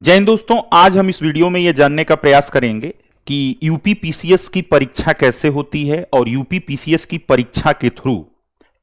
जय हिंद दोस्तों, आज हम इस वीडियो में यह जानने का प्रयास करेंगे कि यूपी पीसीएस की परीक्षा कैसे होती है और यूपी पीसीएस की परीक्षा के through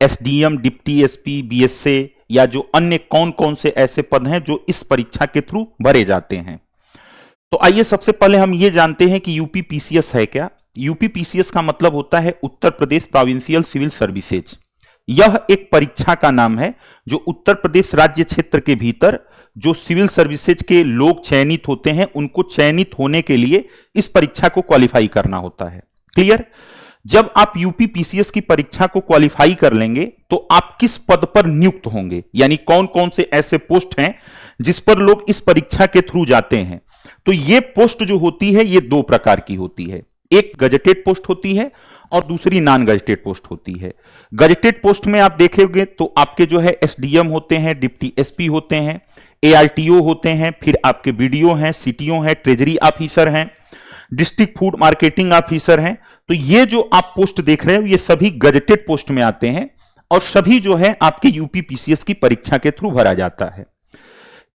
SDM, deputy SP, BSA या जो अन्य कौन कौन से ऐसे पद हैं जो इस परीक्षा के थ्रू भरे जाते हैं। तो आइए सबसे पहले हम ये जानते हैं कि यूपी पीसीएस है क्या। यूपी पीसीएस का मतलब होता है Uttar Pradesh provincial civil services. यह एक परीक्षा का नाम है जो उत्तर प्रदेश राज्य क्षेत्र के भीतर जो सिविल सर्विसेज के लोग चयनित होते हैं उनको चयनित होने के लिए इस परीक्षा को क्वालिफाई करना होता है। क्लियर? जब आप यूपी पीसीएस की परीक्षा को क्वालिफाई कर लेंगे तो आप किस पद पर नियुक्त होंगे, यानी कौन कौन से ऐसे पोस्ट हैं जिस पर लोग इस परीक्षा के थ्रू जाते हैं। तो ये पोस्ट जो होती है ये दो प्रकार की होती है, एक गजेटेड पोस्ट होती है और दूसरी नॉन गजेटेड पोस्ट होती है। गजेटेड पोस्ट में आप देखेंगे तो आपके जो है एसडीएम होते हैं, डिप्टी एसपी होते हैं, एआरटीओ होते हैं, फिर आपके बीडीओ हैं, सीटीओ हैं, ट्रेजरी ऑफिसर हैं, डिस्ट्रिक्ट फूड मार्केटिंग ऑफिसर हैं। तो ये जो आप पोस्ट देख रहे हो ये सभी गजेटेड पोस्ट में आते हैं और सभी जो है आपके यूपी पीसीएस की परीक्षा के थ्रू भरा जाता है।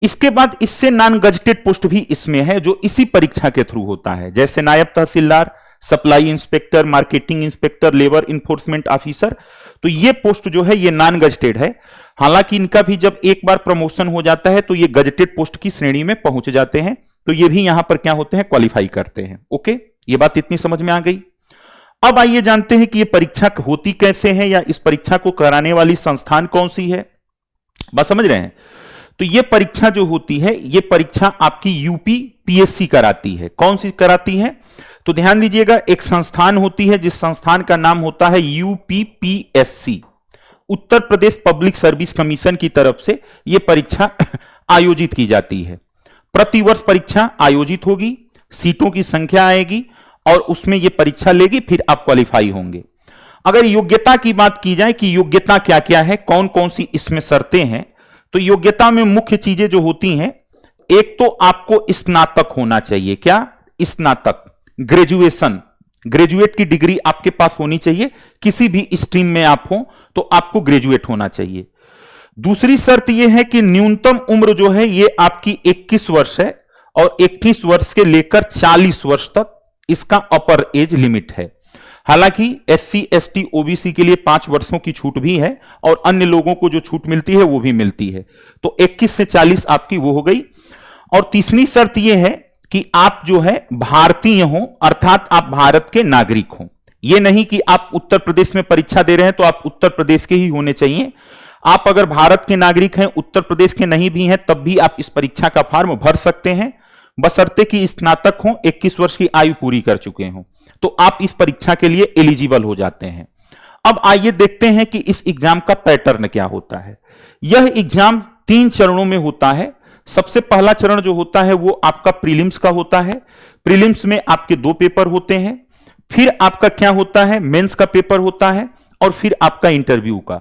इसके बाद इससे नॉन गजेटेड पोस्ट भी इसमें है जो इसी परीक्षा के थ्रू होता है, जैसे नायब तहसीलदार, supply inspector, marketing inspector, labour enforcement officer. तो ये पोस्ट जो है ये नॉन गजेटेड है। हालांकि इनका भी जब एक बार प्रमोशन हो जाता है तो ये गजेटेड पोस्ट की श्रेणी में पहुंच जाते हैं, तो ये भी यहां पर क्या होते हैं, क्वालिफाई करते हैं। ओके, ये बात इतनी समझ में आ गई। अब आइए जानते हैं कि ये परीक्षा होती कैसे है या इस परीक्षा को कराने वाली संस्थान कौन सी है। बात समझ रहे हैं? तो ये परीक्षा जो होती है ये परीक्षा आपकी यूपी पीएससी कराती है। कौन सी कराती है? तो ध्यान दीजिएगा, एक संस्थान होती है जिस संस्थान का नाम होता है UPPSC, Uttar Pradesh public service commission की तरफ से यह परीक्षा आयोजित की जाती है। प्रतिवर्ष परीक्षा आयोजित होगी, सीटों की संख्या आएगी और उसमें यह परीक्षा लेगी, फिर आप क्वालिफाई होंगे। अगर योग्यता की बात की जाए कि योग्यता क्या क्या है, कौन कौन सी इसमें शर्तें हैं, तो योग्यता में मुख्य चीजें जो होती हैं, एक तो आपको स्नातक होना चाहिए। क्या? स्नातक, ग्रेजुएशन, ग्रेजुएट की डिग्री आपके पास होनी चाहिए। किसी भी स्ट्रीम में आप हो तो आपको ग्रेजुएट होना चाहिए। दूसरी शर्त यह है कि न्यूनतम उम्र जो है ये आपकी 21 वर्ष है और 21 वर्ष के लेकर 40 वर्ष तक इसका अपर एज लिमिट है। हालांकि एससी, एसटी, ओबीसी के लिए 5 वर्षों की छूट भी है और अन्य लोगों को जो छूट मिलती है वो भी मिलती है। तो 21 से 40 आपकी वो हो गई। और तीसरी शर्त यह है कि आप जो है भारतीय हो, अर्थात आप भारत के नागरिक हो। यह नहीं कि आप उत्तर प्रदेश में परीक्षा दे रहे हैं तो आप उत्तर प्रदेश के ही होने चाहिए। आप अगर भारत के नागरिक हैं, उत्तर प्रदेश के नहीं भी हैं, तब भी आप इस परीक्षा का फॉर्म भर सकते हैं, बशर्ते कि स्नातक हो, 21 वर्ष की आयु पूरी कर चुके हों, तो आप इस परीक्षा के लिए एलिजिबल हो जाते हैं। अब आइए देखते हैं कि इस एग्जाम का पैटर्न क्या होता है। यह एग्जाम 3 चरणों में होता है। सबसे पहला चरण जो होता है वो आपका प्रीलिम्स का होता है। प्रीलिम्स में आपके 2 पेपर होते हैं, फिर आपका क्या होता है, मेंस का पेपर होता है और फिर आपका इंटरव्यू का।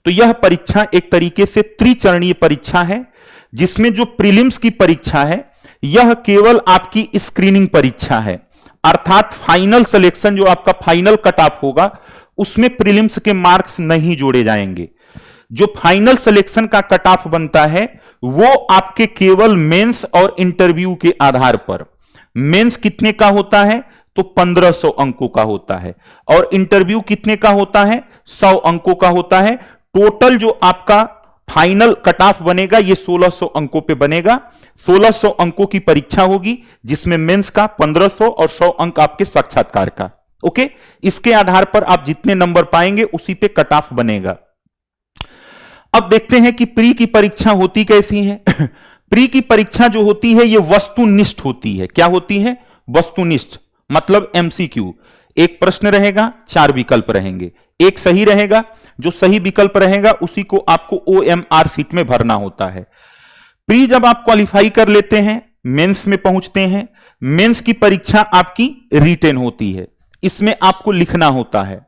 तो यह परीक्षा एक तरीके से त्रिचरणीय परीक्षा है, जिसमें जो प्रीलिम्स की परीक्षा है यह केवल आपकी स्क्रीनिंग परीक्षा है, अर्थात फाइनल सिलेक्शन जो आपका फाइनल कट ऑफ होगा उसमें प्रीलिम्स के मार्क्स नहीं जोड़े जाएंगे। जो फाइनल सिलेक्शन का कट ऑफ बनता है वो आपके केवल मेंस और इंटरव्यू के आधार पर। मेंस कितने का होता है? तो 1500 अंकों का होता है और इंटरव्यू कितने का होता है? 100 अंकों का होता है। टोटल जो आपका फाइनल कट ऑफ बनेगा ये 1600 अंकों पे बनेगा। 1600 अंकों की परीक्षा होगी जिसमें मेंस का 1500 और 100 अंक आपके साक्षात्कार का। ओके, इसके आधार पर आप जितने नंबर पाएंगे उसी पे कट ऑफ बनेगा। अब देखते हैं कि प्री की परीक्षा होती कैसी है। प्री की परीक्षा जो होती है ये वस्तुनिष्ठ होती है। क्या होती है? वस्तुनिष्ठ, मतलब एमसीक्यू। एक प्रश्न रहेगा, 4 विकल्प रहेंगे, एक सही रहेगा, जो सही विकल्प रहेगा उसी को आपको ओएमआर सीट में भरना होता है। प्री जब आप क्वालिफाई कर लेते हैं, मेंस में पहुंचते हैं। मेंस की परीक्षा आपकी रिटेन होती है, इसमें आपको लिखना होता है।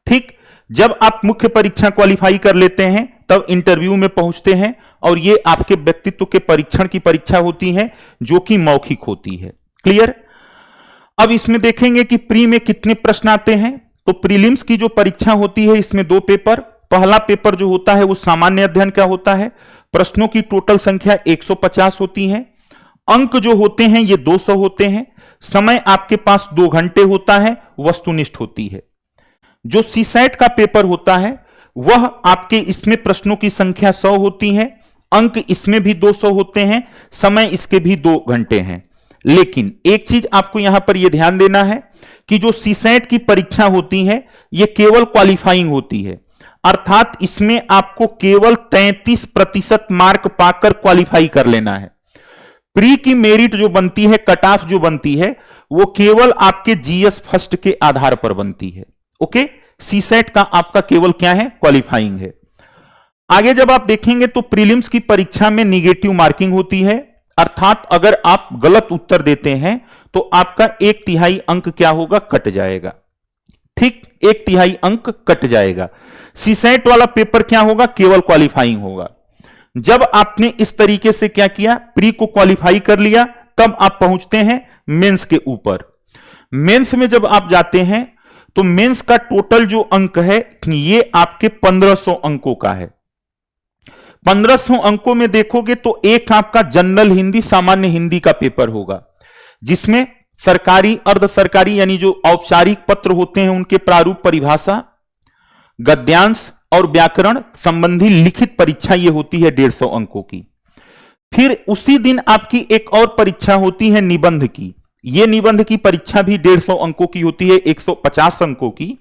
ठीक, जब आप मुख्य परीक्षा क्वालिफाई कर लेते हैं तब इंटरव्यू में पहुंचते हैं और ये आपके व्यक्तित्व के परीक्षण की परीक्षा होती है जो कि मौखिक होती है। क्लियर? अब इसमें देखेंगे कि प्री में कितने प्रश्न आते हैं। तो प्रीलिम्स की जो परीक्षा होती है इसमें 2 पेपर। पहला पेपर जो होता है वो सामान्य अध्ययन का होता है। प्रश्नों की टोटल संख्या 150 होती है अंक जो होते हैं ये 200 होते हैं, समय आपके पास 2 घंटे होता है, वस्तुनिष्ठ होती है। जो सीसैट का पेपर होता है वह आपके इसमें प्रश्नों की संख्या 100 होती है, अंक इसमें भी 200 होते हैं, समय इसके भी 2 घंटे हैं। लेकिन एक चीज आपको यहां पर यह ध्यान देना है कि जो सीसैट की परीक्षा होती है यह केवल क्वालिफाइंग होती है, अर्थात इसमें आपको केवल 33% मार्क पाकर क्वालिफाई कर लेना है। प्री की मेरिट जो बनती है, कट ऑफ जो बनती है, वो केवल आपके जीएस फर्स्ट के आधार पर बनती है। ओके, सीसैट का आपका केवल क्या है, क्वालिफाइंग है। आगे जब आप देखेंगे तो प्रीलिम्स की परीक्षा में निगेटिव मार्किंग होती है, अर्थात अगर आप गलत उत्तर देते हैं तो आपका 1/3 अंक क्या होगा, कट जाएगा। ठीक, 1/3 अंक कट जाएगा। सीसैट वाला पेपर क्या होगा, केवल क्वालिफाइंग होगा। जब आपने इस तरीके से क्या किया, प्री को क्वालिफाई कर लिया, तब आप पहुंचते हैं मेंस के ऊपर। मेंस में जब आप जाते हैं तो मेंस का टोटल जो अंक है ये आपके 1500 अंकों का है। 1500 अंकों में देखोगे तो एक आपका जनरल हिंदी, सामान्य हिंदी का पेपर होगा, जिसमें सरकारी, अर्ध सरकारी यानी जो औपचारिक पत्र होते हैं उनके प्रारूप, परिभाषा, गद्यांश और व्याकरण संबंधी लिखित परीक्षा ये होती है 150 अंकों की। फिर उसी दिन आपकी एक और परीक्षा होती है निबंध की। ये निबंध की परीक्षा भी 150 अंकों की होती है, 150 अंकों की,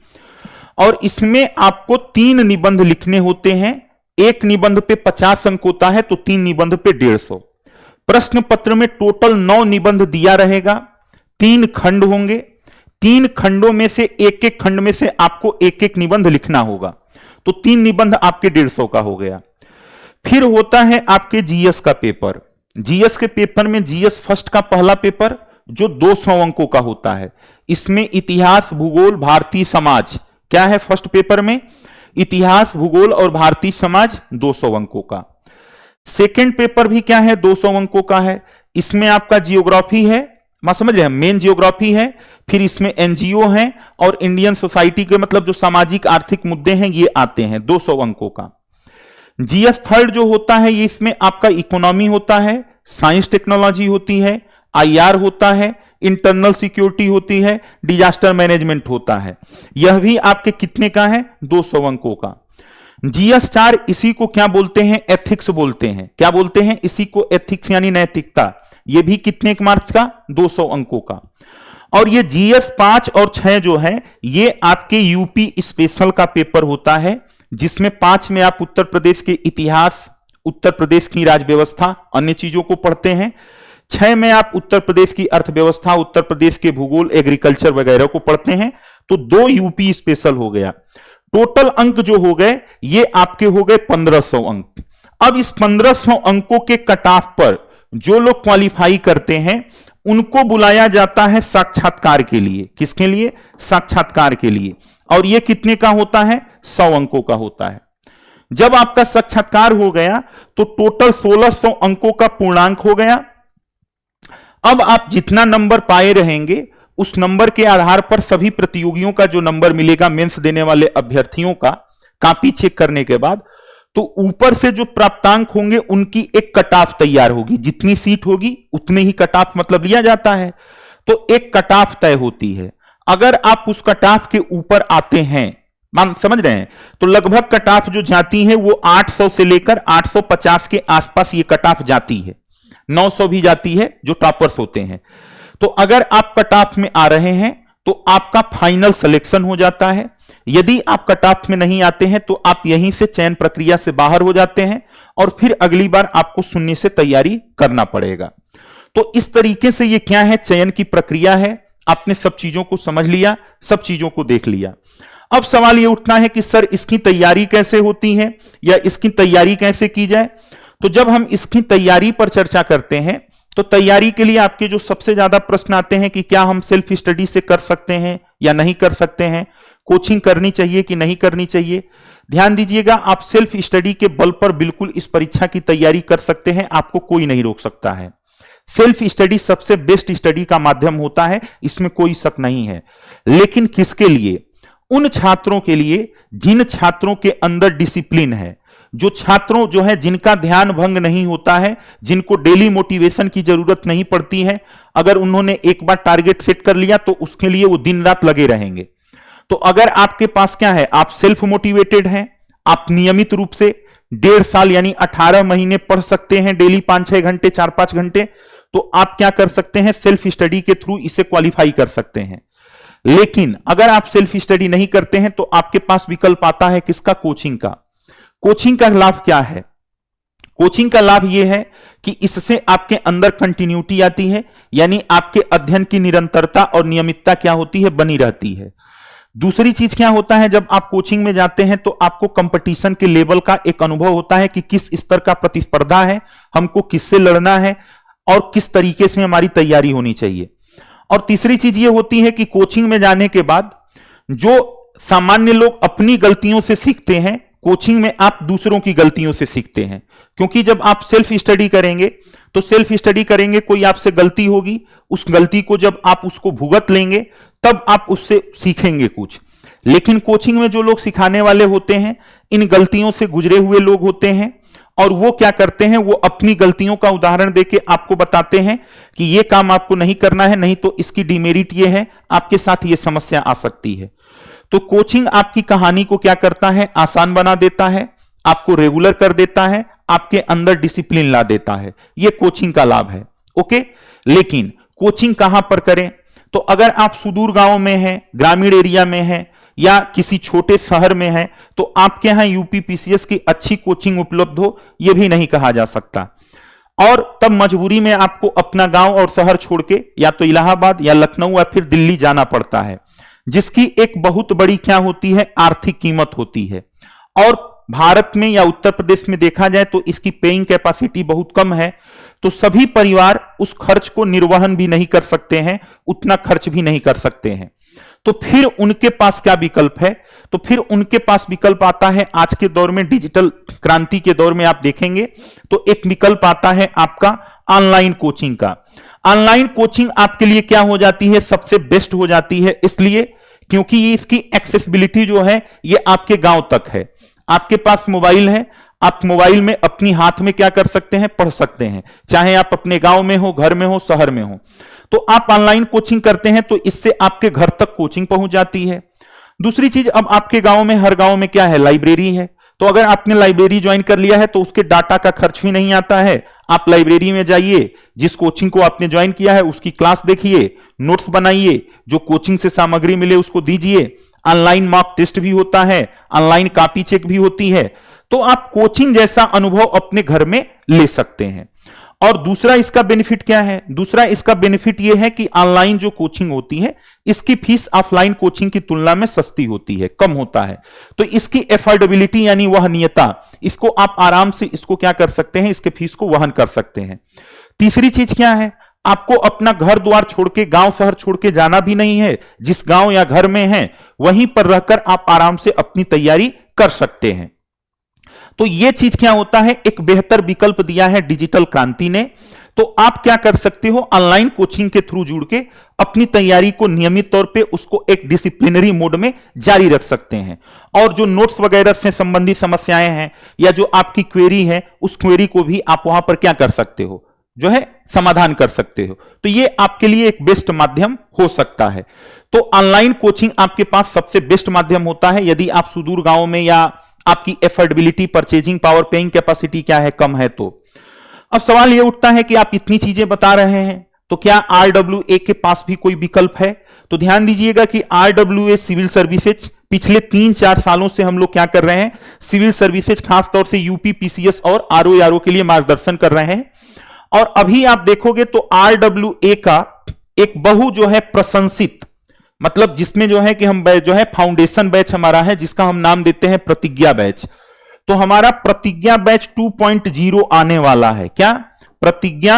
और इसमें आपको 3 निबंध लिखने होते हैं। एक निबंध पे 50 अंक होता है, तो 3 निबंध पे 150। प्रश्न पत्र में टोटल 9 निबंध दिया रहेगा, 3 खंड होंगे, 3 खंडों में से एक एक खंड में से आपको एक एक निबंध लिखना होगा, तो 3 निबंध आपके 150 का हो गया। फिर होता है आपके जीएस का पेपर। जीएस के पेपर में जीएस फर्स्ट का पहला पेपर जो 200 अंकों का होता है, इसमें इतिहास, भूगोल, भारतीय समाज क्या है, फर्स्ट पेपर में इतिहास, भूगोल और भारतीय समाज 200 अंकों का। सेकेंड पेपर भी क्या है, 200 अंकों का है। इसमें आपका जियोग्राफी है, मैं समझ रहे हैं, मेन जियोग्राफी है, फिर इसमें एनजीओ है और इंडियन सोसाइटी के मतलब जो सामाजिक आर्थिक मुद्दे हैं ये आते हैं, 200 अंकों का। जीएस थर्ड जो होता है ये इसमें आपका इकोनॉमी होता है, साइंस टेक्नोलॉजी होती है, आईआर होता है, इंटरनल सिक्योरिटी होती है, डिजास्टर मैनेजमेंट होता है। यह भी आपके कितने का है, 200 अंकों का। जीएस 4 इसी को क्या बोलते हैं, एथिक्स बोलते हैं। क्या बोलते हैं, इसी को एथिक्स यानी नैतिकता। यह भी कितने मार्क्स का, 200 अंकों का। और ये जीएस 5 और 6 जो है ये आपके यूपी स्पेशल का पेपर होता है, जिसमें 5 में आप उत्तर प्रदेश के इतिहास, उत्तर प्रदेश की राज्य व्यवस्था, अन्य चीजों को पढ़ते हैं। 6 में आप उत्तर प्रदेश की अर्थव्यवस्था, उत्तर प्रदेश के भूगोल, एग्रीकल्चर वगैरह को पढ़ते हैं। तो 2 यूपी स्पेशल हो गया। टोटल अंक जो हो गए ये आपके हो गए 1500 अंक। अब इस 1500 अंकों के कट ऑफ पर जो लोग क्वालिफाई करते हैं उनको बुलाया जाता है साक्षात्कार के लिए। किसके लिए, साक्षात्कार के लिए। और ये कितने का होता है, 100 अंकों का होता है। जब आपका साक्षात्कार हो गया तो टोटल 1600 अंकों का पूर्णांक हो गया। अब आप जितना नंबर पाए रहेंगे उस नंबर के आधार पर सभी प्रतियोगियों का जो नंबर मिलेगा, मेंस देने वाले अभ्यर्थियों का कॉपी चेक करने के बाद, तो ऊपर से जो प्राप्तांक होंगे उनकी एक कट ऑफ तैयार होगी। जितनी सीट होगी उतने ही कट ऑफ मतलब लिया जाता है, तो एक कट ऑफ तय होती है। अगर आप उस कट ऑफ के ऊपर आते हैं, मान समझ रहे हैं, तो लगभग कट ऑफ जो जाती है वो 800 से लेकर 850 के आसपास ये कट ऑफ जाती है। 900 भी जाती है जो टॉपर्स होते हैं। तो अगर आप कट ऑफ में आ रहे हैं तो आपका फाइनल सिलेक्शन हो जाता है। यदि आप कट ऑफ में नहीं आते हैं तो आप यहीं से चयन प्रक्रिया से बाहर हो जाते हैं और फिर अगली बार आपको शून्य से तैयारी करना पड़ेगा। तो इस तरीके से ये क्या है, चयन की प्रक्रिया है। आपने सब चीजों को समझ लिया, सब चीजों को देख लिया। अब सवाल ये उठना है कि सर इसकी तैयारी कैसे होती है या इसकी तैयारी कैसे की जाए। तो जब हम इसकी तैयारी पर चर्चा करते हैं तो तैयारी के लिए आपके जो सबसे ज्यादा प्रश्न आते हैं कि क्या हम सेल्फ स्टडी से कर सकते हैं या नहीं कर सकते हैं, कोचिंग करनी चाहिए कि नहीं करनी चाहिए। ध्यान दीजिएगा, आप सेल्फ स्टडी के बल पर बिल्कुल इस परीक्षा की तैयारी कर सकते हैं, आपको कोई नहीं रोक सकता है। सेल्फ स्टडी सबसे बेस्ट स्टडी का माध्यम होता है, इसमें कोई शक नहीं है। लेकिन किसके लिए, उन छात्रों के लिए जिन छात्रों के अंदर डिसिप्लिन है, जो छात्रों जो है जिनका ध्यान भंग नहीं होता है, जिनको डेली मोटिवेशन की जरूरत नहीं पड़ती है, अगर उन्होंने एक बार टारगेट सेट कर लिया तो उसके लिए वो दिन रात लगे रहेंगे। तो अगर आपके पास क्या है, आप सेल्फ मोटिवेटेड हैं, आप नियमित रूप से 1.5 साल यानी 18 महीने पढ़ सकते हैं डेली 5-6 घंटे 4-5 घंटे, तो आप क्या कर सकते हैं, सेल्फ स्टडी के थ्रू इसे क्वालिफाई कर सकते हैं। लेकिन अगर आप सेल्फ स्टडी नहीं करते हैं तो आपके पास विकल्प आता है किसका, कोचिंग का। कोचिंग का लाभ क्या है, कोचिंग का लाभ यह है कि इससे आपके अंदर कंटिन्यूटी आती है, यानी आपके अध्ययन की निरंतरता और नियमितता क्या होती है, बनी रहती है। दूसरी चीज क्या होता है, जब आप कोचिंग में जाते हैं तो आपको कंपटीशन के लेवल का एक अनुभव होता है कि किस स्तर का प्रतिस्पर्धा है, हमको किससे लड़ना है और किस तरीके से हमारी तैयारी होनी चाहिए। और तीसरी चीज ये होती है कि कोचिंग में जाने के बाद जो सामान्य लोग अपनी गलतियों से सीखते हैं, कोचिंग में आप दूसरों की गलतियों से सीखते हैं। क्योंकि जब आप सेल्फ स्टडी करेंगे तो सेल्फ स्टडी करेंगे, कोई आपसे गलती होगी, उस गलती को जब आप उसको भुगत लेंगे तब आप उससे सीखेंगे कुछ। लेकिन कोचिंग में जो लोग सिखाने वाले होते हैं, इन गलतियों से गुजरे हुए लोग होते हैं, और वो क्या करते हैं, वो अपनी गलतियों का उदाहरण देके आपको बताते हैं कि ये काम आपको नहीं करना है, नहीं तो इसकी डिमेरिट ये है, आपके साथ ये समस्या आ सकती है। तो कोचिंग आपकी कहानी को क्या करता है, आसान बना देता है, आपको रेगुलर कर देता है, आपके अंदर डिसिप्लिन ला देता है। ये कोचिंग का लाभ है। ओके, लेकिन कोचिंग कहां पर करें, तो अगर आप सुदूर गांव में हैं, ग्रामीण एरिया में हैं या किसी छोटे शहर में हैं, तो आपके यहां यूपी पीसीएस की अच्छी कोचिंग उपलब्ध हो, यह भी नहीं कहा जा सकता। और तब मजबूरी में आपको अपना गांव और शहर छोड़ के या तो इलाहाबाद या लखनऊ या फिर दिल्ली जाना पड़ता है, जिसकी एक बहुत बड़ी क्या होती है, आर्थिक कीमत होती है। और भारत में या उत्तर प्रदेश में देखा जाए तो इसकी पेइंग कैपेसिटी बहुत कम है, तो सभी परिवार उस खर्च को निर्वहन भी नहीं कर सकते हैं, उतना खर्च भी नहीं कर सकते हैं। तो फिर उनके पास क्या विकल्प है, तो फिर उनके पास विकल्प आता है, आज के दौर में डिजिटल क्रांति के दौर में आप देखेंगे तो एक विकल्प आता है आपका ऑनलाइन कोचिंग का। ऑनलाइन कोचिंग आपके लिए क्या हो जाती है, सबसे बेस्ट हो जाती है, इसलिए क्योंकि ये इसकी एक्सेसिबिलिटी जो है ये आपके गांव तक है। आपके पास मोबाइल है, आप मोबाइल में अपनी हाथ में क्या कर सकते हैं, पढ़ सकते हैं, चाहे आप अपने गांव में हो, घर में हो, शहर में हो। तो आप ऑनलाइन कोचिंग करते हैं तो इससे आपके घर तक कोचिंग पहुंच जाती है। दूसरी चीज, अब आपके गांव में, हर गांव में क्या है, लाइब्रेरी है। तो अगर आपने लाइब्रेरी ज्वाइन कर लिया है तो उसके डाटा का खर्च भी नहीं आता है। आप लाइब्रेरी में जाइए, जिस कोचिंग को आपने ज्वाइन किया है उसकी क्लास देखिए, नोट्स बनाइए, जो कोचिंग से सामग्री मिले उसको दीजिए। ऑनलाइन मॉक टेस्ट भी होता है, ऑनलाइन कॉपी चेक भी होती है। तो आप कोचिंग जैसा अनुभव अपने घर में ले सकते हैं। और दूसरा इसका बेनिफिट क्या है, दूसरा इसका बेनिफिट यह है कि ऑनलाइन जो कोचिंग होती है इसकी फीस ऑफलाइन कोचिंग की तुलना में सस्ती होती है, कम होता है। तो इसकी एफोर्डेबिलिटी यानी वहनीयता, इसको आप आराम से इसको क्या कर सकते हैं, इसके फीस को वहन कर सकते हैं। तीसरी चीज क्या है, आपको अपना घर द्वार छोड़ के, गांव शहर छोड़ के जाना भी नहीं है। जिस गांव या घर में है वहीं पर रहकर आप आराम से अपनी तैयारी कर सकते हैं। तो यह चीज क्या होता है, एक बेहतर विकल्प दिया है डिजिटल क्रांति ने। तो आप क्या कर सकते हो, ऑनलाइन कोचिंग के थ्रू जुड़ के अपनी तैयारी को नियमित तौर पे उसको एक डिसिप्लिनरी मोड में जारी रख सकते हैं। और जो नोट्स वगैरह से संबंधित समस्याएं हैं या जो आपकी क्वेरी है, उस क्वेरी को भी आप वहां पर क्या कर सकते हो, जो है समाधान कर सकते हो। तो ये आपके लिए एक बेस्ट माध्यम हो सकता है। तो ऑनलाइन कोचिंग आपके पास सबसे बेस्ट माध्यम होता है यदि आप सुदूर गांव में या आपकी affordability, purchasing power, paying capacity क्या है, कम है। तो अब सवाल यह उठता है कि आप इतनी चीजें बता रहे हैं तो क्या आरडब्ल्यूए के पास भी कोई विकल्प है। तो ध्यान दीजिएगा कि आरडब्ल्यूए सिविल सर्विसेज पिछले 3-4 सालों से हम लोग क्या कर रहे हैं, सिविल सर्विसेज खासतौर से यूपी पीसीएस और आरओ के लिए मार्गदर्शन कर रहे हैं। और अभी आप देखोगे तो आरडब्ल्यूए का एक बहु जो है प्रशंसित, मतलब जिसमें जो है कि हम जो है फाउंडेशन बैच हमारा है, जिसका हम नाम देते हैं प्रतिज्ञा बैच। तो हमारा प्रतिज्ञा बैच 2.0 आने वाला है। क्या, प्रतिज्ञा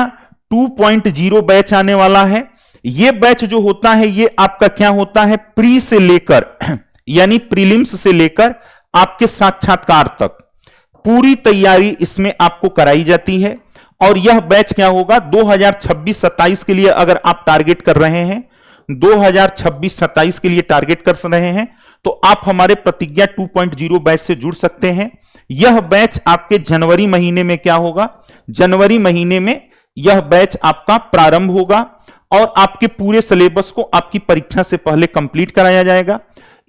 2.0 बैच आने वाला है। यह बैच जो होता है ये आपका क्या होता है, प्री से लेकर यानी प्रीलिम्स से लेकर आपके साक्षात्कार तक पूरी तैयारी इसमें आपको कराई जाती है। और यह बैच क्या होगा, 2026-27 के लिए अगर आप टारगेट कर रहे हैं, 2026-27 के लिए टारगेट कर रहे हैं, तो आप हमारे प्रतिज्ञा 2.0 बैच से जुड़ सकते हैं। यह बैच आपके जनवरी महीने में क्या होगा, जनवरी महीने में यह बैच आपका प्रारंभ होगा और आपके पूरे सिलेबस को आपकी परीक्षा से पहले कंप्लीट कराया जाएगा।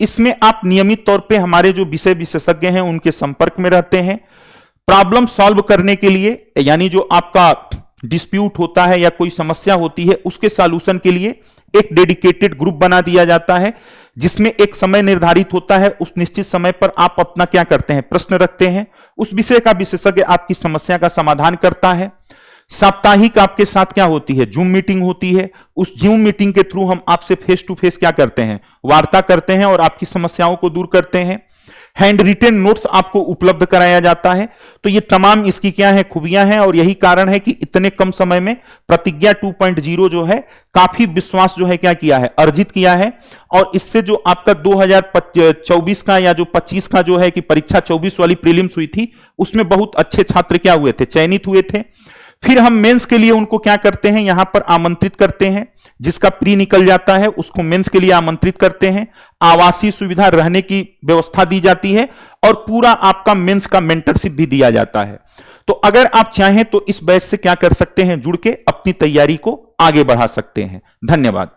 इसमें आप नियमित तौर पे हमारे जो विषय विशेषज्ञ हैं उनके संपर्क में रहते हैं। प्रॉब्लम सॉल्व करने के लिए, यानी जो आपका डिस्प्यूट होता है या कोई समस्या होती है उसके सॉल्यूशन के लिए एक डेडिकेटेड ग्रुप बना दिया जाता है, जिसमें एक समय निर्धारित होता है। उस निश्चित समय पर आप अपना क्या करते हैं, प्रश्न रखते हैं, उस विषय का विशेषज्ञ आपकी समस्या का समाधान करता है। साप्ताहिक आपके साथ क्या होती है, जूम मीटिंग होती है। उस जूम मीटिंग के थ्रू हम आपसे फेस टू फेस क्या करते हैं, वार्ता करते हैं और आपकी समस्याओं को दूर करते हैं। हैंड रिटेन नोट्स आपको उपलब्ध कराया जाता है। तो ये तमाम इसकी क्या है, खूबियां हैं, और यही कारण है कि इतने कम समय में प्रतिज्ञा 2.0 जो है काफी विश्वास जो है क्या किया है, अर्जित किया है। और इससे जो आपका 2024 का या जो 25 का जो है कि परीक्षा 24 वाली प्रीलिम्स हुई थी, उसमें बहुत अच्छे छात्र क्या हुए थे, चयनित हुए थे। फिर हम मेंस के लिए उनको क्या करते हैं, यहां पर आमंत्रित करते हैं। जिसका प्री निकल जाता है उसको मेंस के लिए आमंत्रित करते हैं। आवासीय सुविधा, रहने की व्यवस्था दी जाती है और पूरा आपका मेंस का मेंटरशिप भी दिया जाता है। तो अगर आप चाहें तो इस बैच से क्या कर सकते हैं, जुड़ के अपनी तैयारी को आगे बढ़ा सकते हैं। धन्यवाद।